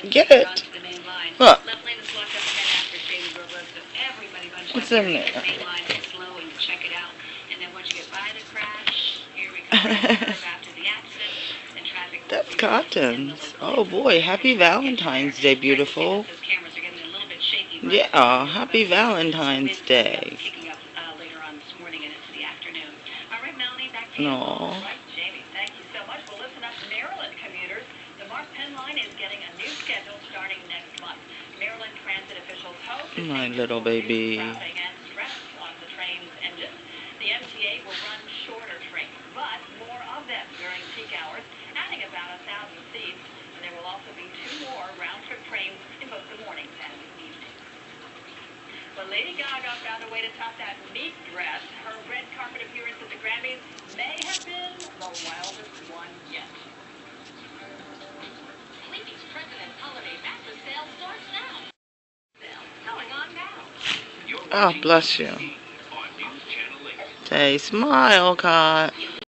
Get it. Look. What's in there? That's cottons. Oh boy, happy Valentine's Day, beautiful. Yeah, happy Valentine's Day. No. My little baby. Lady Gaga found a way to top that meat dress. Her red carpet appearance at the Grammys may have been the wildest one yet. Sleepy's President's Holiday Mattress Sale starts now. Going on now. Oh, bless you. Say, smile, Cot.